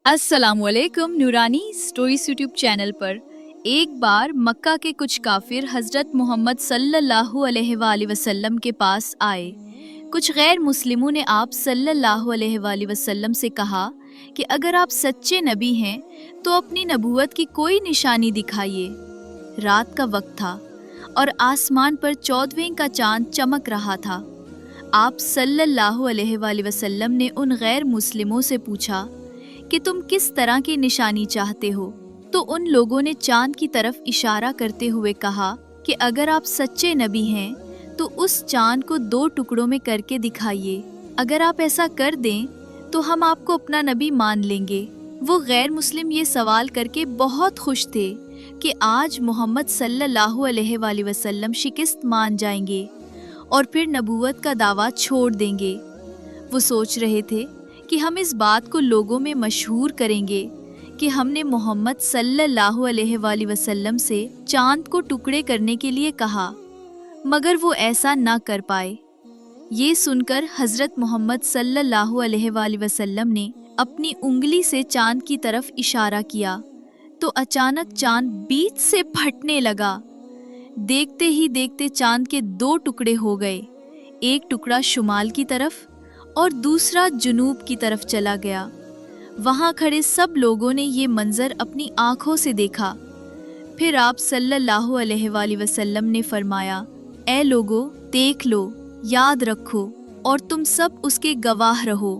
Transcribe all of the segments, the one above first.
अस्सलामुअलैकुम नूरानी stories YouTube channel पर एक बार मक्का के कुछ काफिर हजरत मोहम्मद सल्लल्लाहु अलैहि वसल्लम के पास आए। कुछ गैर मुस्लिमों ने आप सल्लल्लाहु अलैहि वसल्लम से कहा कि अगर आप सच्चे नबी हैं तो अपनी नबूवत की कोई निशानी दिखाइए। रात का वक्त था और आसमान पर 14वें का चांद चमक रहा था। आप सल्लल्लाहु अलैहि वसल्लम ने उन गैर मुस्लिमों से पूछा कि तुम किस तरह की निशानी चाहते हो, तो उन लोगों ने चांद की तरफ इशारा करते हुए कहा कि अगर आप सच्चे नबी हैं तो उस चांद को 2 टुकड़ों में करके दिखाइए। अगर आप ऐसा कर दें तो हम आपको अपना नबी मान लेंगे। वो गैर मुस्लिम ये सवाल करके बहुत खुश थे कि आज मोहम्मद सल्लल्लाहु अलैहि वसल्लम शिकस्त मान जाएंगे और फिर नबूवत का दावा छोड़ देंगे। वो सोच रहे थे कि हम इस बात को लोगों में मशहूर करेंगे कि हमने मोहम्मद सल्लल्लाहु अलैहि वसल्लम से चांद को टुकड़े करने के लिए कहा, मगर वो ऐसा ना कर पाए। ये सुनकर हजरत मोहम्मद सल्लल्लाहु अलैहि वसल्लम ने अपनी उंगली से चांद की तरफ इशारा किया तो अचानक चांद बीच से फटने लगा। देखते ही देखते चांद के 2 टुकड़े हो गए। एक टुकड़ा शुमाल की तरफ और दूसरा जुनूब की तरफ चला गया। वहां खड़े सब लोगों ने ये मंजर अपनी आंखों से देखा। फिर आप सल्लल्लाहु अलैहि वसल्लम ने फरमाया, ऐ लोगो, देख लो, याद रखो और तुम सब उसके गवाह रहो।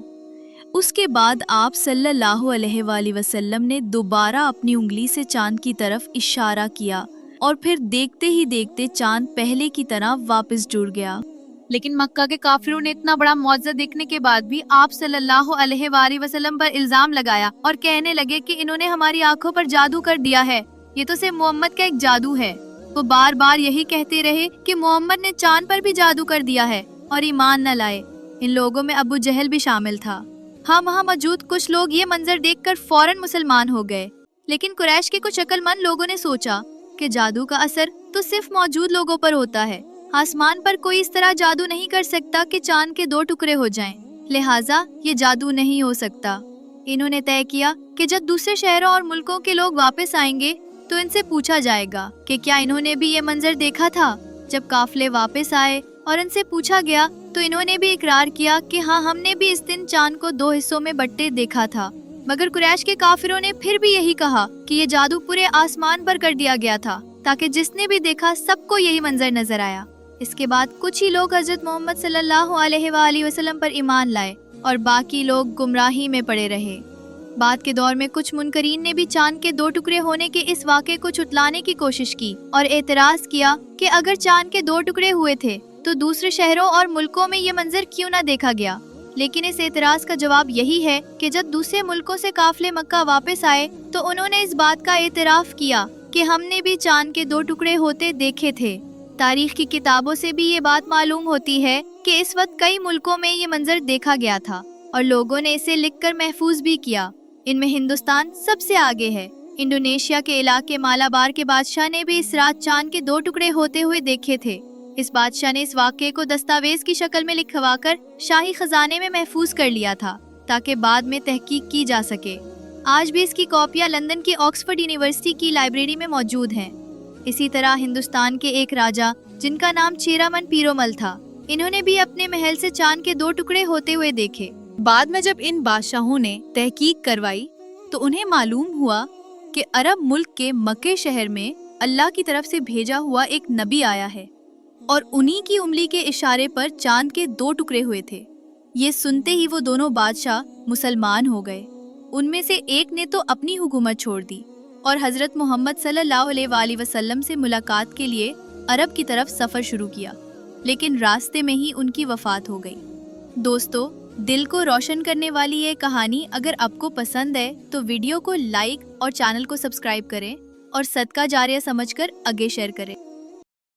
उसके बाद आप सल्लल्लाहु अलैहि वसल्लम ने दोबारा अपनी उंगली से चांद की तरफ इशारा किया और फिर देखते ही देखते चांद पहले की तरह वापस जुड़ गया। लेकिन मक्का के काफिरों ने इतना बड़ा मौजज़ा देखने के बाद भी आप सल्लल्लाहु अलैहि वसल्लम पर इल्जाम लगाया और कहने लगे कि इन्होंने हमारी आंखों पर जादू कर दिया है। ये तो सिर्फ मोहम्मद का एक जादू है। वो बार बार यही कहते रहे कि मोहम्मद ने चांद पर भी जादू कर दिया है और ईमान न लाए। इन लोगों में अबू जहल भी शामिल था। हाँ, वहाँ मौजूद कुछ लोग ये मंजर देखकर फौरन मुसलमान हो गए। लेकिन कुरैश के कुछ अक्लमंद लोगों ने सोचा कि जादू का असर तो सिर्फ मौजूद लोगों पर होता है। आसमान पर कोई इस तरह जादू नहीं कर सकता कि चांद के 2 टुकड़े हो जाएं। लिहाजा ये जादू नहीं हो सकता। इन्होंने तय किया कि जब दूसरे शहरों और मुल्कों के लोग वापस आएंगे तो इनसे पूछा जाएगा कि क्या इन्होंने भी ये मंजर देखा था। जब काफिले वापस आए और इनसे पूछा गया तो इन्होंने भी इकरार किया कि हाँ, हमने भी इस दिन चांद को 2 हिस्सों में बंटे देखा था। मगर कुरैश के काफिरों ने फिर भी यही कहा कि ये जादू पूरे आसमान पर कर दिया गया था ताकि जिसने भी देखा सबको यही मंजर नजर आया। इसके बाद कुछ ही लोग हजरत मोहम्मद सल्लल्लाहु अलैहि वसल्लम पर ईमान लाए और बाकी लोग गुमराही में पड़े रहे। बाद के दौर में कुछ मुनकरीन ने भी चांद के 2 टुकड़े होने के इस वाक़े को छुटलाने की कोशिश की और एतराज किया कि अगर चांद के 2 टुकड़े हुए थे तो दूसरे शहरों और मुल्कों में ये मंजर क्यों न देखा गया। लेकिन इस एतराज का जवाब यही है कि जब दूसरे मुल्कों से काफिले मक्का वापस आए तो उन्होंने इस बात का एतराफ किया कि हमने भी चांद के 2 टुकड़े होते देखे थे। तारीख की किताबों से भी ये बात मालूम होती है कि इस वक्त कई मुल्कों में ये मंजर देखा गया था और लोगों ने इसे लिखकर महफूज भी किया। इनमें हिंदुस्तान सबसे आगे है। इंडोनेशिया के इलाके मालाबार के बादशाह ने भी इस रात चांद के 2 टुकड़े होते हुए देखे थे। इस बादशाह ने इस वाक़े को दस्तावेज की शक्ल में लिखवाकर शाही खजाने में महफूज कर लिया था ताकि बाद में तहकीक की जा सके। आज भी इसकी कॉपियाँ लंदन की ऑक्सफोर्ड यूनिवर्सिटी की लाइब्रेरी में मौजूद हैं। इसी तरह हिंदुस्तान के एक राजा जिनका नाम चेरामन पीरोमल था, इन्होंने भी अपने महल से चांद के 2 टुकड़े होते हुए देखे। बाद में जब इन बादशाहों ने तहकीक करवाई तो उन्हें मालूम हुआ कि अरब मुल्क के मक्के शहर में अल्लाह की तरफ से भेजा हुआ एक नबी आया है और उन्हीं की उंगली के इशारे पर चांद के 2 टुकड़े हुए थे। ये सुनते ही वो दोनों बादशाह मुसलमान हो गए। उनमें से एक ने तो अपनी हुकूमत छोड़ दी और हजरत मोहम्मद सल्लल्लाहु अलैहि वसल्लम से मुलाकात के लिए अरब की तरफ सफर शुरू किया। लेकिन रास्ते में ही उनकी वफात हो गई। दोस्तों, दिल को रोशन करने वाली ये कहानी अगर आपको पसंद है तो वीडियो को लाइक और चैनल को सब्सक्राइब करें और सदका जारिया समझकर आगे शेयर करें।